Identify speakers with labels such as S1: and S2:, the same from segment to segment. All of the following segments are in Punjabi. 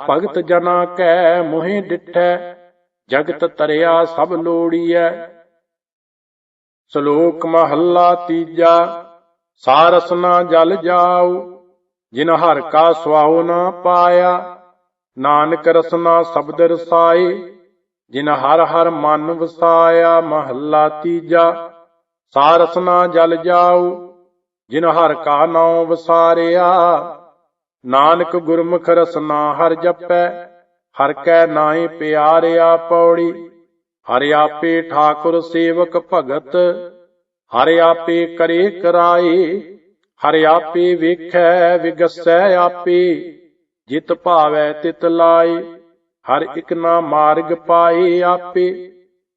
S1: ਭਗਤ ਜਨਾ ਕੈ ਮੋਹਿ ਡਿਠੈ, ਜਗਤ ਤਰਿਆ ਸਭ ਲੋੜੀਐ। ਸ਼ਲੋਕ ਮਹੱਲਾ ਤੀਜਾ। ਸਾਰਸ ਨਾ ਜਲ ਜਾਉ, ਜਿਨ ਹਰਿ ਕਾ ਸੁਆਉ ਨਾ ਪਾਇਆ। ਨਾਨਕ ਰਸਨਾ ਸ਼ਬਦ ਰਸਾਏ, ਜਿਨ ਹਰਿ ਹਰਿ ਮਨ ਵਸਾਇਆ। ਮਹੱਲਾ ਤੀਜਾ। ਸਾਰਸ ਨਾ ਜਲ ਜਾਉ, ਜਿਨ ਹਰਿ ਕਾ ਨਾਉ ਵਸਾਰਿਆ। ਨਾਨਕ ਗੁਰਮੁਖ ਰਸਨਾ ਹਰਿ ਜਪੈ, ਹਰਿ ਕੈ ਨਾਏ ਪਿਆਰਿਆ। ਪੌੜੀ। ਹਰਿ ਆਪੇ ਠਾਕੁਰ ਸੇਵਕ ਭਗਤ, ਹਰਿ ਆਪੇ ਕਰੇ ਕਰਾਏ। ਹਰਿ ਆਪੇ ਵੇਖੈ ਵਿਗਸੈ ਆਪੇ, ਜਿਤ ਭਾਵੈ ਤਿਤ ਲਾਏ। ਹਰ ਇਕ ਨਾ ਮਾਰਗ ਪਾਏ ਆਪੇ,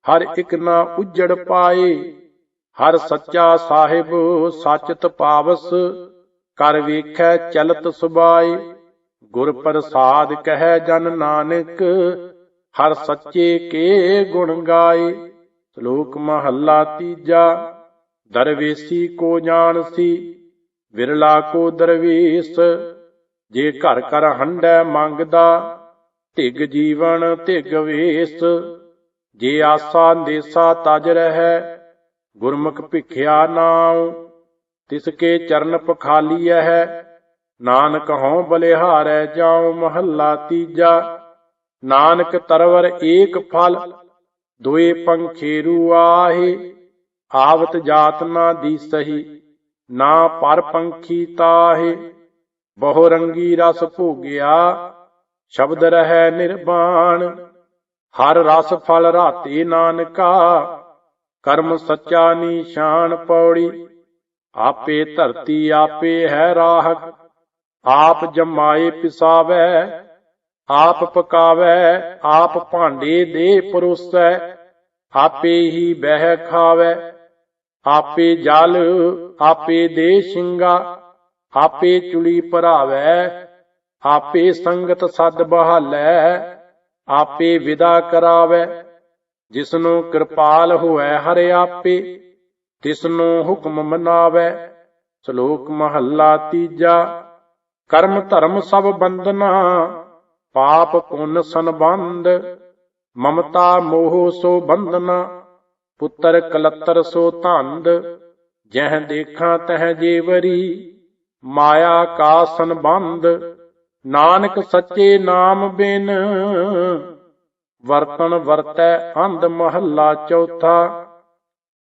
S1: ਹਰ ਇਕ ਨਾ ਉਜੜ ਪਾਏ। ਹਰ ਸੱਚਾ ਸਾਹਿਬ ਸਚਤ ਪਾਵਸ, ਕਰ ਵੇਖੈ ਚਲਤ ਸੁਭਾਏ। ਗੁਰ ਪ੍ਰਸਾਦ ਕਹਿ ਜਨ ਨਾਨਕ, ਹਰ ਸੱਚੇ ਕੇ ਗੁਣ ਗਾਏ। ਸ਼ਲੋਕ ਮਹੱਲਾ ਤੀਜਾ। ਦਰਵੇਸੀ ਕੋ ਜਾਣਸੀ, ਵਿਰਲਾ ਕੋ ਦਰਵੇਸ। ਜੇ ਘਰ ਘਰ ਹੰਢੈ ਮੰਗਦਾ, ਧਿਗ ਜੀਵਨ ਧਿਗ ਵੇਸ। ਜੇ ਆਸਾ ਦੇਸਾ ਤਜ ਰਹਿ, ਗੁਰਮੁਖ ਭਿਖਿਆ ਨਾਉ। ਤਿਸ ਕੇ ਚਰਨ ਪਖਾਲੀਐ ਹੈ, ਨਾਨਕ ਹਉ ਬਲਿਹਾਰੈ ਜਾਉ। ਮਹੱਲਾ ਤੀਜਾ। ਨਾਨਕ ਤਰਵਰ ਏਕ ਫਲ, ਦੁਇ ਪੰਖੇਰੂ ਆਹੇ। ਆਵਤ ਜਾਤ ਨਾ ਦੀਸਹੀ, ਨਾ ਪਰ ਪੰਖੀ ਤਾਹੇ। ਬਹੁ ਰੰਗੀ ਰਸ ਭੋਗਿਆ, ਸ਼ਬਦ ਰਹਿ ਨਿਰਵਾਣ। ਹਰ ਰਸ ਫਲ ਰਾਤੇ ਨਾਨਕਾ, ਕਰਮ ਸੱਚਾ ਨੀਸ਼ਾਨ। ਪੌੜੀ। ਆਪੇ ਧਰਤੀ ਆਪੇ ਹੈ ਰਾਹਕ, ਆਪ ਜਮਾਏ ਪਿਸਾਵੈ। ਆਪ ਪਕਾਵੈ ਆਪ ਭਾਂਡੇ ਦੇ ਪਰੋਸੈ, ਆਪੇ ਹੀ ਬਹਿ ਖਾਵੈ। ਆਪੇ ਜਲ ਆਪੇ ਦੇ ਸਿੰਘਾ, ਆਪੇ ਚੁਲੀ ਭਰਾਵੈ। ਆਪੇ ਸੰਗਤ ਸਦ ਬਹਾਲੈ, ਆਪੇ ਵਿਦਾ ਕਰਾਵੈ। ਜਿਸਨੂੰ ਕਿਰਪਾਲ ਹੋਇ ਹਰਿ ਆਪੇ, ਤਿਸਨੂੰ ਹੁਕਮ ਮਨਾਵੈ। ਸ਼ਲੋਕ ਮਹੱਲਾ ਤੀਜਾ। ਕਰਮ ਧਰਮ ਸਭ ਬੰਧਨਾ, ਪਾਪ ਪੁੰਨ ਸੰਬੰਧ। ਮਮਤਾ ਮੋਹ ਸੋ ਬੰਧਨਾ, ਪੁੱਤਰ ਕਲੱਤਰ ਸੋ ਧੰਦ। ਜਹ ਦੇਖਾਂ ਤਹ ਜੇਵਰੀ, ਮਾਇਆ ਕਾ ਸੰਬੰਧ। ਨਾਨਕ ਸੱਚੇ ਨਾਮ ਬਿਨ, ਵਰਤਨ ਵਰਤੈ ਅੰਧ। ਮਹੱਲਾ ਚੌਥਾ।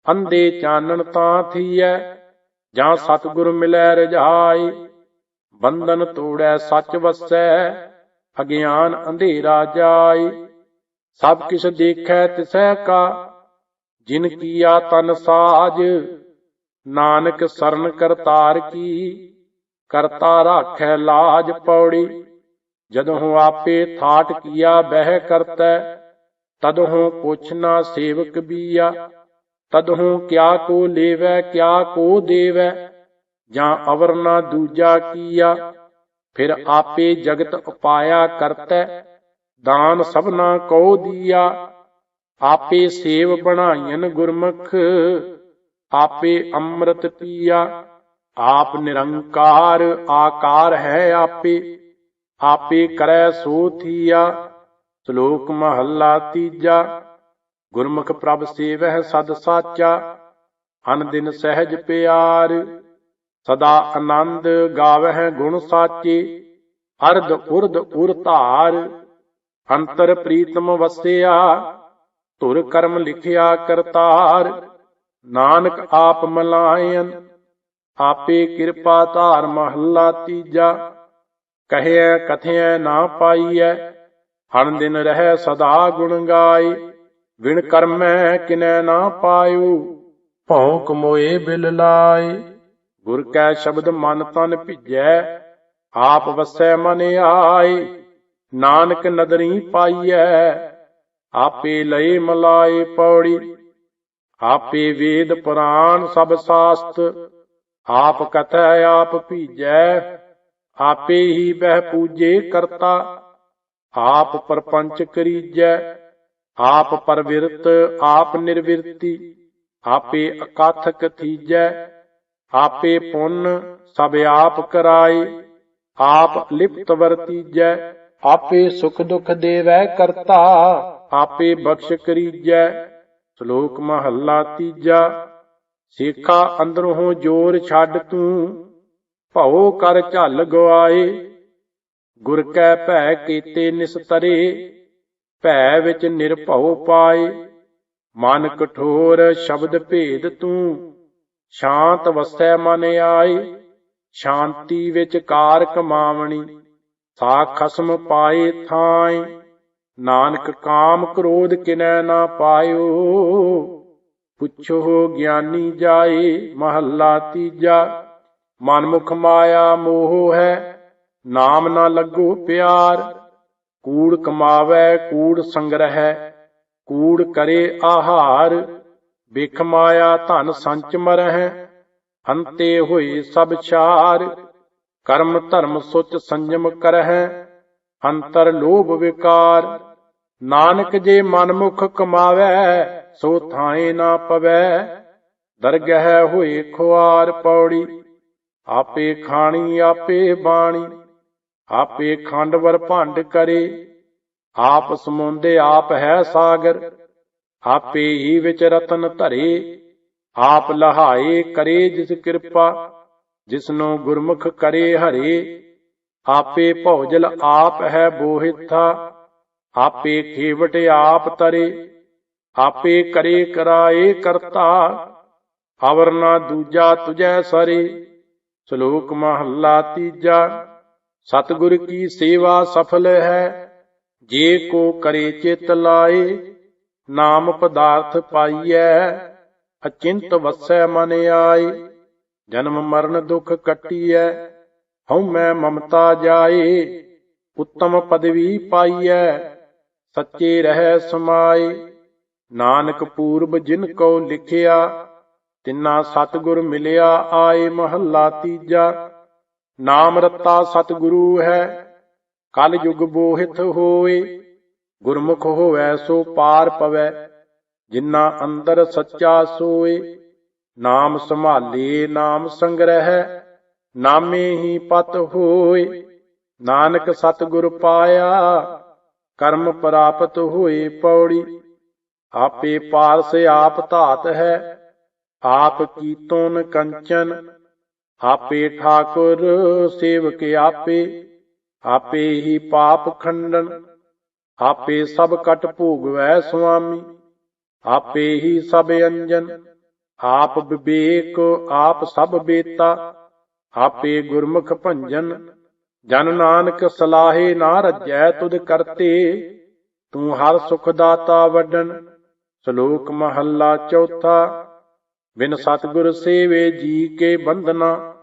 S1: ਅੰਧੇ ਚਾਨਣ ਤਾਂ ਥੀਐ, ਜਾਂ ਸਤਿਗੁਰ ਮਿਲੈ ਰਜਾਈ। ਬੰਧਨ ਤੋੜੈ ਸੱਚ ਵਸੈ, ਅਗਿਆਨ ਅੰਧੇਰਾ ਜਾਈ। ਸਭ ਕਿਛ ਦੇਖੈ ਤਿਸੈ ਕਾ, ਜਿਨ ਕੀਆ ਤਨ ਸਾਜ। ਨਾਨਕ ਸਰਨ ਕਰਤਾਰ ਕੀ, ਕਰਤਾ ਰਾਖੈ ਲਾਜ। ਪੌੜੀ। ਜਦਹੁ ਆਪੇ ਥਾਟ ਕੀਆ ਬਹਿ ਕਰਤੈ, ਤਦਹੁ ਪੁੱਛ ਨਾ ਸੇਵਕ ਬੀਆ। ਤਦਹੁ ਕਿਆ ਕੋ ਲੇਵੈ ਕਿਆ ਕੋ ਦੇਵੈ, ਜਾਂ ਅਵਰ ਨਾ ਦੂਜਾ ਕੀਆ। ਫਿਰ ਆਪੇ ਜਗਤ ਉਪਾਇਆ ਕਰਤੈ, ਦਾਨ ਸਭਨਾ ਕੋ ਦੀਆ। ਆਪੇ ਸੇਵ ਬਣਾਈਨ ਗੁਰਮੁਖ, ਆਪੇ ਅੰਮ੍ਰਿਤ ਪੀਆ। ਆਪ ਨਿਰੰਕਾਰ ਆਕਾਰ ਹੈ ਆਪੇ, ਆਪੇ ਕਰੈ ਸੋ ਥੀਆ। ਸ਼ਲੋਕ ਮਹੱਲਾ ਤੀਜਾ। ਗੁਰਮੁਖ ਪ੍ਰਭ ਸੇਵਹਿ ਸਦ ਸਾਚਾ, ਅਨ ਦਿਨ ਸਹਿਜ ਪਿਆਰ। ਸਦਾ ਆਨੰਦ ਗਾਵਹਿ ਗੁਣ ਸਾਚੇ, ਅਰਧ ਉਰਧ ਉਰ ਧਾਰ। ਅੰਤਰ ਪ੍ਰੀਤਮ ਵਸਿਆ, ਧੁਰ ਕਰਮ ਲਿਖਿਆ ਕਰਤਾਰ। ਨਾਨਕ ਆਪ ਮਲਾਇਨ, ਆਪੇ ਕਿਰਪਾ ਧਾਰ। ਮਹੱਲਾ ਤੀਜਾ। ਕਹਿਐ ਕਥਿਐ ਨਾ ਪਾਈਐ, ਹਣ ਦਿਨ ਰਹਿ ਸਦਾ ਗੁਣ ਗਾਏ। ਵਿਣ ਕਰਮੈ ਕਿਨੈ ਨਾ ਪਾਇਓ, ਭਉ ਕਮੋਏ ਬਿਲ ਲਾਏ। ਗੁਰ ਕੈ ਸ਼ਬਦ ਮਨ ਤਨ ਭਿਜੈ, ਆਪ ਵਸੈ ਮਨ ਆਏ। ਨਾਨਕ ਨਦਰੀ ਪਾਈਐ, ਆਪੇ ਲਏ ਮਲਾਏ। ਪੌੜੀ। ਆਪੇ ਵੇਦ ਪੁਰਾਣ ਸਭ ਸਾਸਤ, ਆਪ ਕਥੈ ਆਪ ਭੀਜੈ। ਆਪੇ ਹੀ ਬਹਿ ਪੂਜੇ ਕਰਤਾ, ਆਪ ਪਰਪੰਚ ਕਰੀਜੈ। ਆਪ ਪਰਵਿਰਤ ਆਪ ਨਿਰਵਿਰਤੀ, ਆਪੇ ਅਕਥ ਕਥੀਜੈ। ਆਪੇ ਪੁੰਨ ਸਭ ਆਪ ਕਰਾਏ, ਆਪ ਲਿਪਤ ਵਰਤੀਜੈ। ਆਪੇ ਸੁਖ ਦੁਖ ਦੇਵੈ ਕਰਤਾ, ਆਪੇ ਬਖਸ਼ ਕਰੀਜੈ। ਸ਼ਲੋਕ ਮਹੱਲਾ ਤੀਜਾ। ਸੇਖਾ ਅੰਦਰੋਂ ਜੋਰ ਛੱਡ ਤੂੰ, ਭਉ ਕਰ ਝੱਲ ਗਵਾਏ। ਗੁਰ ਕੈ ਭੈ ਕੀਤੇ ਨਿਸਤਰੇ, ਭੈ ਵਿੱਚ ਨਿਰਭਉ ਪਾਏ। ਮਨ ਕਠੋਰ ਸ਼ਬਦ ਭੇਦ ਤੂੰ, ਸ਼ਾਂਤ ਵਸੈ ਮਨ ਆਏ। ਸ਼ਾਂਤੀ ਵਿੱਚ ਕਾਰ ਕਮਾਵਣੀ, ਸਾ ਖਸਮ ਪਾਏ ਥਾਏ। ਨਾਨਕ ਕਾਮ ਕ੍ਰੋਧ ਕਿਨੈ ਨਾ ਪਾਇਓ, ਪੁੱਛੋ ਗਿਆਨੀ ਜਾਏ। ਮਹੱਲਾ ਤੀਜਾ। ਮਨਮੁਖ ਮਾਇਆ ਮੋਹ ਹੈ, ਨਾਮ ਨਾ ਲੱਗੋ ਪਿਆਰ। ਕੂੜ ਕਮਾਵੈ ਕੂੜ ਸੰਗ੍ਰਹਿ, ਕੂੜ ਕਰੇ ਆਹਾਰ। ਬਿਖ ਮਾਇਆ ਧਨ ਸੰਚ ਮਰਹਿ, ਅੰਤੇ ਹੋਏ ਸਭ ਛਾਰ। ਕਰਮ ਧਰਮ ਸੁਚ ਸੰਜਮ ਕਰਹਿ, ਅੰਤਰ ਲੋਭ ਵਿਕਾਰ। ਨਾਨਕ ਜੇ ਮਨਮੁਖ ਕਮਾਵੈ, ਸੋ ਥਾਏ ਨਾ ਪਵੈ। ਦਰਗਹਿ ਹੋਏ ਖੁਆਰ। ਪੌੜੀ। ਆਪੇ ਖਾਣੀ ਆਪੇ ਬਾਣੀ, ਆਪੇ ਖੰਡਵਰ ਭੰਡ ਕਰੇ। ਆਪ ਸਮੁੰਦੇ ਆਪ ਹੈ ਸਾਗਰ, ਆਪੇ ਹੀ ਵਿੱਚ ਰਤਨ ਧਰੇ। ਆਪ ਲਹਾਏ ਕਰੇ ਜਿਸ ਕਿਰਪਾ, ਜਿਸਨੂੰ ਗੁਰਮੁਖ ਕਰੇ ਹਰੇ। ਆਪੇ ਭੌਜਲ ਆਪ ਹੈ ਬੋਹਿਥਾ, ਆਪੇ ਖੇਵਟ ਆਪ ਤਰੇ। ਆਪੇ ਕਰੇ ਕਰਾਏ ਕਰਤਾ, ਅਵਰ ਨਾ ਦੂਜਾ ਤੁਝੈ ਸਰੇ। ਸ਼ਲੋਕ ਮਹੱਲਾ ਤੀਜਾ। ਸਤਿਗੁਰ ਕੀ ਸੇਵਾ ਸਫਲ ਹੈ, ਜੇ ਕੋ ਕਰੇ ਚਿਤ ਲਾਏ। ਨਾਮ ਪਦਾਰਥ ਪਾਈਐ, ਅਚਿੰਤ ਵਸੈ ਮਨ ਆਏ। ਜਨਮ ਮਰਨ ਦੁਖ ਕੱਟੀਐ, ਹਉਮੈ ਮਮਤਾ ਜਾਏ। ਉੱਤਮ ਪਦਵੀ ਪਾਈਐ, ਸੱਚੇ ਰਹਿ ਸਮਾਏ। ਨਾਨਕ ਪੂਰਬ ਜਿਨ ਕੋ ਲਿਖਿਆ, ਤਿਨਾ ਸਤਿਗੁਰ ਮਿਲਿਆ ਆਏ। ਮਹੱਲਾ ਤੀਜਾ। ਨਾਮ ਰਤਾ ਸਤਿਗੁਰੂ ਹੈ, ਕਲ ਯੁਗ ਬੋਹਿਥ ਹੋਏ। ਗੁਰਮੁਖ ਹੋਵੈ ਸੋ ਪਾਰ ਪਵੈ, ਜਿਨਾ ਅੰਦਰ ਸੱਚਾ ਸੋਏ। ਨਾਮ ਸੰਭਾਲੇ ਨਾਮ ਸੰਗ੍ਰਹਿ, ਨਾਮੇ ਹੀ ਪਤ ਹੋਏ। ਨਾਨਕ ਸਤਿਗੁਰ ਪਾਇਆ, ਕਰਮ ਪ੍ਰਾਪਤ ਹੋਏ। ਪੌੜੀ। ਆਪੇ ਪਾਰਸ ਆਪ ਧਾਤ ਹੈ, ਆਪ ਕੀਤੋਨ ਕੰਚਨ। ਆਪੇ ਠਾਕੁਰ ਸੇਵਕ ਆਪੇ, ਆਪੇ ਹੀ ਪਾਪ ਖੰਡਨ। ਆਪੇ ਸਭ ਕਟ ਭੋਗਵੈ ਸੁਆਮੀ, ਆਪੇ ਹੀ ਸਭ ਅੰਜਨ। ਆਪ ਵਿਵੇਕ ਆਪ ਸਭ ਬੇਤਾ, ਆਪੇ ਗੁਰਮੁਖ ਭੰਜਨ। ਜਨ ਨਾਨਕ ਸਲਾਹੇ ਨਾ ਰੱਜੈ ਤੁਧ ਕਰਤੇ, ਤੂੰ ਹਰ ਸੁਖ ਦਾਤਾ ਵੱਡਨ। ਸ਼ਲੋਕ ਮਹੱਲਾ ਚੌਥਾ। ਬਿਨ ਸਤਿਗੁਰ ਸੇਵੇ ਜੀ ਕੇ ਬੰਧਨਾ,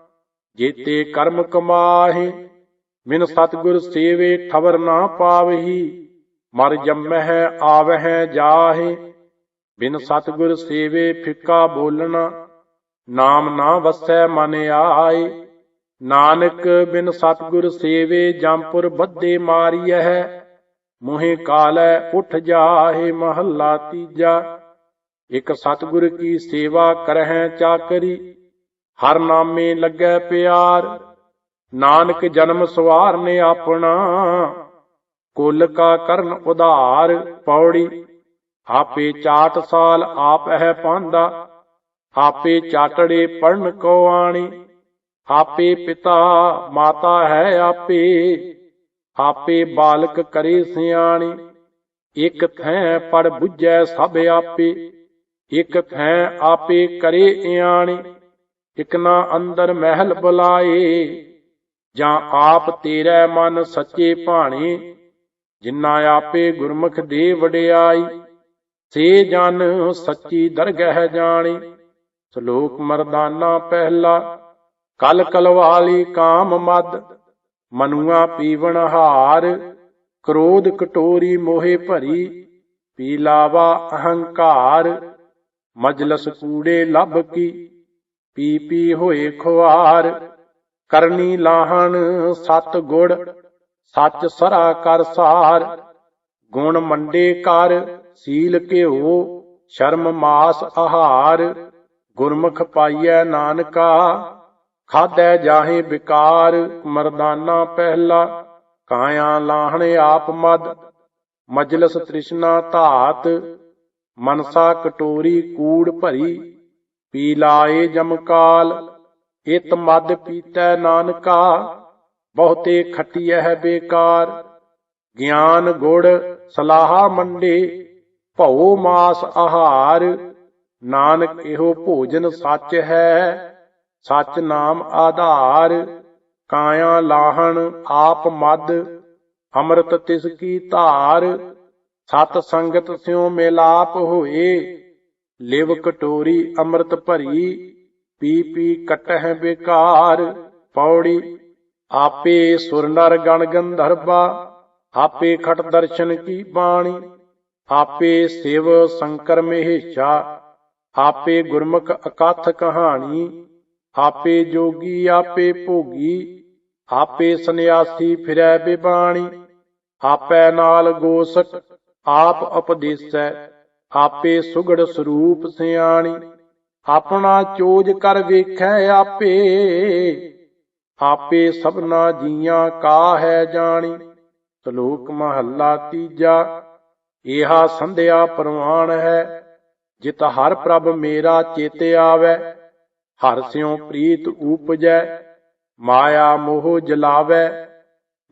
S1: ਜੇਤੇ ਕਰਮ ਕਮਾਹੇ। ਬਿਨ ਸਤਿਗੁਰ ਸੇਵੇ ਠਵਰ ਨਾ ਪਾਵਹੀ, ਮਰ ਜੰਮਹਿ ਆਵਹਿ ਜਾਹੇ। ਬਿਨ ਸਤਿਗੁਰ ਸੇਵੇ ਫਿੱਕਾ ਬੋਲਣਾ, ਨਾਮ ਨਾ ਵਸੈ ਮਨ ਆਏ। ਨਾਨਕ ਬਿਨ ਸਤਿਗੁਰ ਸੇਵੇ ਜੰਪੁਰ ਬੱਧੇ ਮਾਰੀਐ, ਮੋਹਿ ਕਾਲੈ ਉਠ ਜਾਹੇ। ਮਹੱਲਾ ਤੀਜਾ। ਇਕ ਸਤਿਗੁਰ ਕੀ ਸੇਵਾ ਕਰਹਿ ਚਾਕਰੀ, ਹਰ ਨਾਮੇ ਲੱਗੈ ਪਿਆਰ। ਨਾਨਕ ਜਨਮ ਸਵਾਰਨੇ ਆਪਣਾ, ਕੁਲ ਕਾ ਕਰਨ ਉਧਾਰ। ਪੌੜੀ। ਆਪੇ ਚਾਟ ਸਾਲ ਆਪ ਹੈ ਪਾਂਦਾ, ਆਪੇ ਚਾਟੜੇ ਪੜਨ ਕੋ ਆਣੀ। ਆਪੇ ਪਿਤਾ ਮਾਤਾ ਹੈ ਆਪੇ, ਆਪੇ ਬਾਲਕ ਕਰੇ ਸਿਆਣੀ। ਇਕ ਥੈਂ ਪੜ ਬੁੱਝੈ ਸਭ ਆਪੇ, ਇਕ ਥੈਂ ਆਪੇ ਕਰੇ ਇਆਣੀ। ਇਕ ਨਾ ਅੰਦਰ ਮਹਿਲ ਬੁਲਾਏ, ਜਾਂ ਆਪ ਤੇਰੇ ਮਨ ਸੱਚੇ ਭਾਣੇ। ਜਿਨਾ ਆਪੇ ਗੁਰਮੁਖ ਦੇ ਵਡਿਆਈ, ਸੇ ਜਨ ਸੱਚੀ ਦਰਗਹਿ ਜਾਣੀ। ਸ਼ਲੋਕ ਮਰਦਾਨਾ ਪਹਿਲਾ। ਕਲ ਕਲਵਾਲੀ ਕਾਮ ਮਦ, ਮਨੁਆ ਪੀਵਣ ਹਾਰ। ਕ੍ਰੋਧ ਕਟੋਰੀ ਮੋਹਿ ਭਰੀ, ਪੀ ਲਾਵਾ ਅਹੰਕਾਰ। ਮਜਲਸ ਕੂੜੇ ਲੱਭ ਕੀ, ਪੀ ਪੀ ਹੋਏ ਖੁਆਰ। ਕਰਨੀ ਲਾਹਣ ਸਤ ਗੁੜ, ਸੱਚ ਸਰਾ ਕਰ ਸਾਰ। ਗੁਣ ਮੰਡੇ ਕਰ, ਸੀਲ ਘਿਓ, ਸ਼ਰਮ ਮਾਸ ਆਹਾਰ। ਗੁਰਮੁਖ ਪਾਈਐ ਨਾਨਕਾ, ਖਾਧੈ ਜਾਹੇ ਬਿਕਾਰ। ਮਰਦਾਨਾ ਪਹਿਲਾ। ਕਾਇਆ ਲਾਹਣ ਆਪ ਮਦ, ਮਜਲਸ ਤ੍ਰਿਸ਼ਨਾ ਧਾਤ, ਮਨਸਾ ਕਟੋਰੀ ਕੂੜ ਭਰੀ, ਪੀ ਲਾਏ ਜਮਕਾਲ। ਇਤ ਮਦ ਪੀਤੈ ਨਾਨਕਾ, ਬਹੁਤੇ ਖਟੀਐ ਬੇਕਾਰ। ਗਿਆਨ ਗੁੜ ਸਲਾਹਾ ਮੰਡੇ, ਭਉ ਮਾਸ ਆਹਾਰ। ਨਾਨਕ ਇਹੋ ਭੋਜਨ ਸੱਚ ਹੈ, ਸੱਚ ਨਾਮ ਆਧਾਰ। ਕਾਇਆ ਲਾਹਣ ਆਪ ਮਦ, ਅੰਮ੍ਰਿਤ ਤਿਸ ਕੀ ਧਾਰ। ਸਤ ਸੰਗਤ ਸਿਉ ਮਿਲਾਪ ਹੋਏ, ਲਿਵ ਕਟੋਰੀ ਅੰਮ੍ਰਿਤ ਭਰੀ। ਪੀ ਪੀ ਕਟਹਿ ਬੇਕਾਰ। ਪੌੜੀ। ਆਪੇ ਸੁਰ ਨਰ ਗਣ ਗੰਧਰਵਾ, ਆਪੇ ਖਟ ਦਰਸ਼ਨ ਕੀ ਬਾਣੀ। ਆਪੇ ਸਿਵ ਸ਼ੰਕਰ ਮਹੇਸ਼ਾ, ਆਪੇ ਗੁਰਮੁਖ ਅਕਥ ਕਹਾਣੀ। ਆਪੇ ਜੋਗੀ ਆਪੇ ਭੋਗੀ, ਆਪੇ ਸੰਨਿਆਸੀ ਫਿਰੈ ਬਿਬਾਣੀ। ਆਪੈ ਨਾਲ ਗੋਸਟ ਆਪ ਉਪਦੇਸੈ, ਆਪੇ ਸੁਗੜ ਸਰੂਪ ਸਿਆਣੀ। ਆਪਣਾ ਚੋਜ ਕਰ ਵੇਖੈ ਆਪੇ, ਆਪੇ ਸਭਨਾ ਜੀਆਂ ਕਾ ਹੈ ਜਾਣੀ। ਸ਼ਲੋਕ ਮਹੱਲਾ ਤੀਜਾ। ਏਹਾ ਸੰਧਿਆ ਪ੍ਰਵਾਨ ਹੈ, ਜਿਤ ਹਰ ਪ੍ਰਭ ਮੇਰਾ ਚਿਤ ਆਵੈ। ਹਰਿ ਸਿਉ ਪ੍ਰੀਤ ਊਪਜੈ, ਮਾਇਆ ਮੋਹ ਜਲਾਵੈ।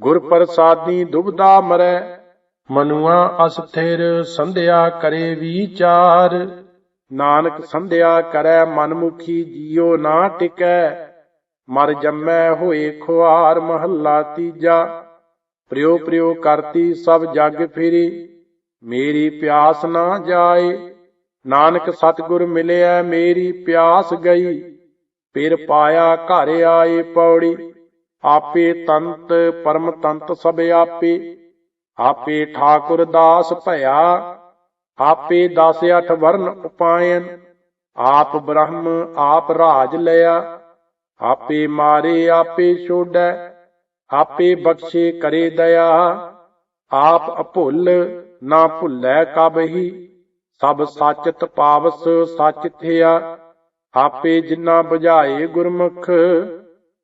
S1: ਗੁਰ ਪ੍ਰਸਾਦੀ ਦੁਬਦਾ ਮਰੈ, ਮਨੁਆ ਅਸਥਿਰ ਸੰਧਿਆ ਕਰੇ ਵਿਚਾਰ। ਨਾਨਕ ਸੰਧਿਆ ਕਰੈ ਮਨਮੁਖੀ, ਜੀਉ ਨਾ ਟਿਕੈ। ਮਰ ਜੰਮੈ ਹੋਏ ਖੁਆਰ। ਮਹੱਲਾ ਤੀਜਾ। ਪ੍ਰਿਉ ਪ੍ਰਿਉ ਕਰਤੀ ਸਭ ਜਗ ਫਿਰੀ, ਮੇਰੀ ਪਿਆਸ ਨਾ ਜਾਏ। ਨਾਨਕ ਸਤਿਗੁਰ ਮਿਲਿਆ ਮੇਰੀ ਪਿਆਸ ਗਈ, ਫਿਰ ਪਾਇਆ ਘਰ ਆਏ। ਪੌੜੀ। ਆਪੇ ਤੰਤ ਪਰਮ ਤੰਤ ਸਭ ਆਪੇ, ਆਪੇ ਠਾਕੁਰ ਦਾਸ ਭਇਆ। ਆਪੇ 10 ਵਰਨ ਉਪਾਇਨ, ਆਪ ਬ੍ਰਹਮ ਆਪ ਰਾਜ ਲਿਆ। ਆਪੇ ਮਾਰੇ ਆਪੇ ਛੋੜੈ, ਆਪੇ ਬਖਸ਼ੇ ਕਰੇ ਦਇਆ। ਆਪ ਅਭੁੱਲ ਨਾ ਭੁੱਲੈ ਕਬਹੀ, ਸਭ ਸਚਿਤ ਪਾਵਸ ਸਚ ਥਿਆ। ਆਪੇ ਜਿਨਾ ਬੁਝਾਏ ਗੁਰਮੁਖ,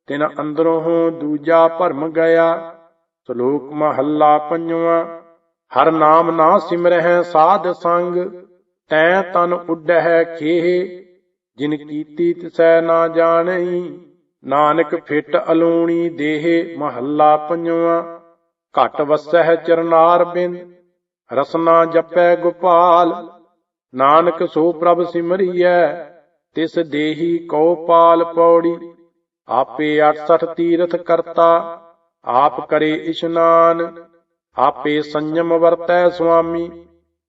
S1: ਤਿਨ ਅੰਦਰੋਂ ਦੂਜਾ ਭਰਮ ਗਿਆ। ਸ਼ਲੋਕ ਮਹੱਲਾ ਪੰਜਵਾਂ। ਹਰ ਨਾਮ ਨਾ ਸਿਮਰਹਿ ਸਾਧ ਸੰਗ, ਤੈਂ ਤਨ ਉੱਡਹਿ ਖੇਹ। ਜਿਨ ਕੀਤੀ ਤਿਸੈ ਨਾ ਜਾਣਈ, ਨਾਨਕ ਫਿਟ ਅਲੂਣੀ ਦੇਹ। ਮਹੱਲਾ ਪੰਜਵਾਂ। ਘਟ ਵਸਹਿ ਚਰਨਾਰ ਬਿੰਦ, ਰਸਨਾ ਜਪੈ ਗੋਪਾਲ। ਨਾਨਕ ਸੋ ਪ੍ਰਭ ਸਿਮਰੀਐ, ਤਿਸ ਦੇਹੀ ਕਉ ਪਾਲ। ਪੌੜੀ। ਆਪੇ 68 ਤੀਰਥ ਕਰਤਾ, ਆਪ ਕਰੇ ਇਸ਼ਨਾਨ। ਆਪੇ ਸੰਜਮ ਵਰਤੈ ਸੁਆਮੀ,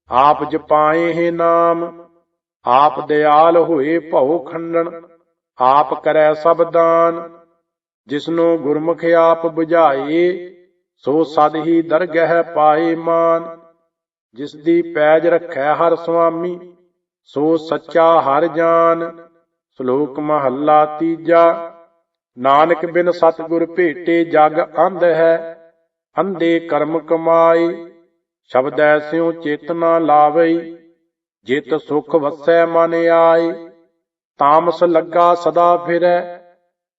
S1: ਆਪ ਜਪਾਏ ਨਾਮ। ਆਪ ਦਿਆਲ ਹੋਏ ਭਉ ਖੰਡਨ, ਆਪ ਕਰੈ ਸਭ ਦਾਨ। ਜਿਸਨੂੰ ਗੁਰਮੁਖ ਆਪ ਬੁਝਾਏ, ਸੋ ਸਦ ਹੀ ਦਰਗਹਿ ਪਾਏ ਮਾਨ। ਜਿਸ ਦੀ ਪੈਜ ਰੱਖੈ ਹਰ ਸੁਆਮੀ, ਸੋ ਸੱਚਾ ਹਰ ਜਾਨ। ਸ਼ਲੋਕ ਮਹੱਲਾ ਤੀਜਾ। ਨਾਨਕ ਬਿਨ ਸਤਿਗੁਰ ਭੇਟੇ ਜਗ ਅੰਧ ਹੈ, ਅੰਧੇ ਕਰਮ ਕਮਾਏ। ਸ਼ਬਦੈ ਸਿਉ ਚਿਤ ਨਾ ਲਾਵਈ, ਜਿਤ ਸੁਖ ਵਸੈ ਮਨ ਆਏ। ਤਾਮਸ ਲੱਗਾ ਸਦਾ ਫਿਰੈ,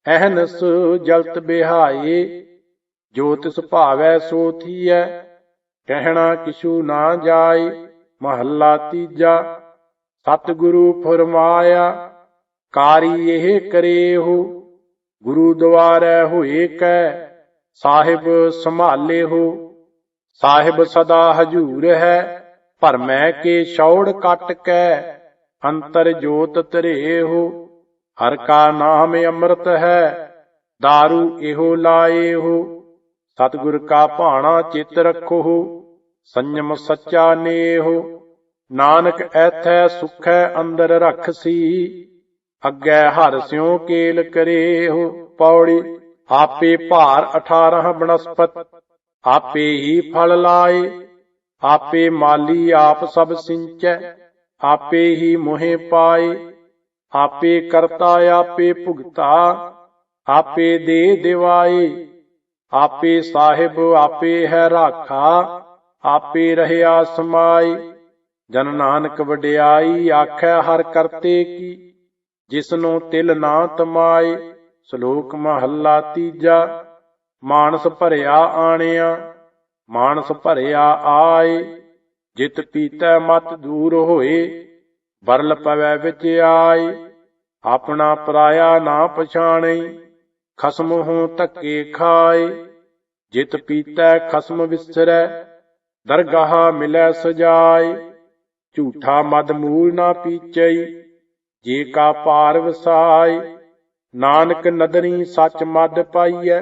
S1: ਅਹਨਸ ਜਲਤ ਬਿਹਾਏ। ਜੋ ਤਿਸ ਭਾਵੈ ਸੋ ਥੀਐ, ਕਹਿਣਾ ਕਿਛੂ ਨਾ ਜਾਏ। ਮਹੱਲਾ ਤੀਜਾ। ਸਤਿਗੁਰੂ ਫੁਰਮਾਇਆ, ਕਾਰੀ ਇਹ ਕਰੇਹੋ। ਗੁਰੂ ਦੁਆਰੈ ਹੋਏ ਕੈ, ਸਾਹਿਬ ਸੰਭਾਲੇ ਹੋ। ਸਾਹਿਬ ਸਦਾ ਹਜੂਰ ਹੈ, ਭਰਮੈ ਕੇ ਛੌੜ ਕੱਟ ਕੈ। ਅੰਤਰ ਜੋਤ ਧਰੇ ਹੋ, ਹਰ ਕਾ ਨਾਮ ਅੰਮ੍ਰਿਤ ਹੈ। ਦਾਰੂ ਇਹੋ ਲਾਏ ਹੋ, ਸਤਿਗੁਰ ਕਾ ਭਾਣਾ ਚਿਤ ਰੱਖੋ। ਸੰਜਮ ਸੱਚਾ ਨੇਹੋ, ਨਾਨਕ ਐਥੈ ਸੁਖੈ ਅੰਦਰ ਰਖਸੀ। ਅੱਗੇ ਹਰਿ ਸਿਉ ਕੇਲ ਕਰੇਹੋ। ਪੌੜੀ। ਆਪੇ ਭਾਰ 18 ਬਨਸਪਤ, ਆਪੇ ਹੀ ਫਲ ਲਾਏ। ਆਪੇ ਮਾਲੀ ਆਪ ਸਭ ਸਿੰਚੈ, ਆਪੇ ਹੀ ਮੋਹਿ ਪਾਏ। ਆਪੇ ਕਰਤਾ ਆਪੇ ਭੁਗਤਾ, ਆਪੇ ਦੇ ਦਿਵਾਏ। ਆਪੇ ਸਾਹਿਬ ਆਪੇ ਹੈ ਰਾਖਾ, ਆਪੇ ਰਹਿਆ ਸਮਾਏ। ਜਨ ਨਾਨਕ ਵਡਿਆਈ ਆਖੈ ਹਰ ਕਰਤੇ ਕੀ, ਜਿਸਨੂੰ ਤਿਲ ਨਾ ਤਮਾਏ। ਸ਼ਲੋਕ ਮਹੱਲਾ ਤੀਜਾ। ਮਾਨਸ ਭਰਿਆ ਆਣਿਆ, ਮਾਨਸ ਭਰਿਆ ਆਏ। ਜਿਤ ਪੀਤੈ ਮਤ ਦੂਰ ਹੋਏ, ਬਰਲ ਪਵੈ ਵਿੱਚ ਆਏ। ਆਪਣਾ ਪਰਾਇਆ ਨਾ ਪਛਾਣੈ, ਖਸਮ ਹੋਂ ਧੱਕੇ ਖਾਏ। ਜਿਤ ਪੀਤੈ ਖਸਮ ਵਿਸਰੈ, ਦਰਗਾਹ ਮਿਲੈ ਸਜਾਏ। ਝੂਠਾ ਮਦ ਮੂਲ ਨਾ ਪੀਚਈ, ਜੇ ਕਾ ਪਾਰ ਵਸਾਏ। ਨਾਨਕ ਨਦਰੀ ਸੱਚ ਮਦ ਪਾਈਐ,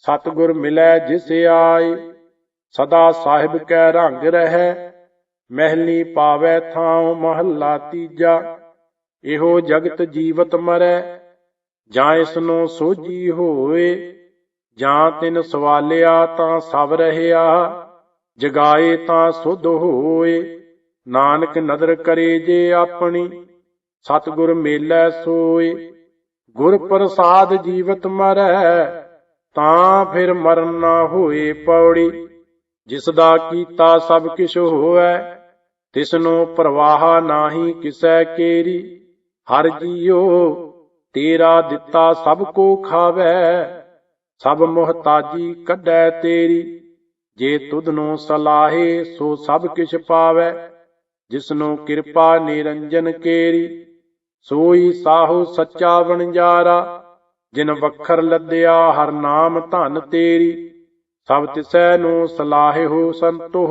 S1: ਸਤਿਗੁਰ ਮਿਲੈ ਜਿਸ ਆਏ। ਸਦਾ ਸਾਹਿਬ ਕੈ ਰੰਗ ਰਹੈ, ਮਹਿਲੀ ਪਾਵੈ ਥਾਉ ਮਹੱਲਾ ਤੀਜਾ। ਇਹੋ ਜਗਤ ਜੀਵਤ ਮਰੈ, ਜਾਂ ਇਸਨੂੰ ਸੋਝੀ ਹੋਏ। ਜਾਂ ਤਿਨ ਸਵਾਲਿਆ ਤਾਂ ਸਭ ਰਹਿਆ, ਜਗਾਏ ਤਾਂ ਸੁਧ ਹੋਏ। ਨਾਨਕ ਨਦਰ ਕਰੇ ਜੇ ਆਪਣੀ, ਸਤਿਗੁਰ ਮੇਲੈ ਸੋਏ। ਗੁਰ ਪ੍ਰਸਾਦ ਜੀਵਤ ਮਰੈ, ਤਾਂ ਫਿਰ ਮਰਨ ਨਾ ਹੋਏ ਪੌੜੀ। ਜਿਸ ਦਾ ਕੀਤਾ ਸਭ ਕਿਛ ਹੋਵੈ, ਤਿਸਨੂੰ ਪ੍ਰਵਾਹ ਨਾਹੀ ਕਿਸੈ ਕੇਰੀ। ਹਰ ਜੀਉ ਤੇਰਾ ਦਿੱਤਾ ਸਭ ਕੋ ਖਾਵੈ, ਸਭ ਮੁਹਤਾਜੀ ਕੱਢੈ ਤੇਰੀ। ਜੇ ਤੁਧਨੋਂ ਸਲਾਹੇ ਸੋ ਸਭ ਕਿਛ ਪਾਵੈ, ਜਿਸਨੂੰ ਕਿਰਪਾ ਨਿਰੰਜਨ ਕੇਰੀ। ਸੋਈ ਸਾਹੋ ਸੱਚਾ ਵਣਜਾਰਾ, ਜਿਨ ਵਖਰ ਲੱਦਿਆ ਹਰ ਨਾਮ ਧਨ ਤੇਰੀ। ਸਭ ਤਿਸੈ ਨੂੰ ਸਲਾਹਿਓ ਸੰਤੋ,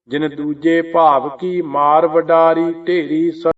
S1: ਜਿਨ ਦੂਜੇ ਭਾਵ ਕੀ ਮਾਰ ਵਡਾਰੀ ਢੇਰੀ।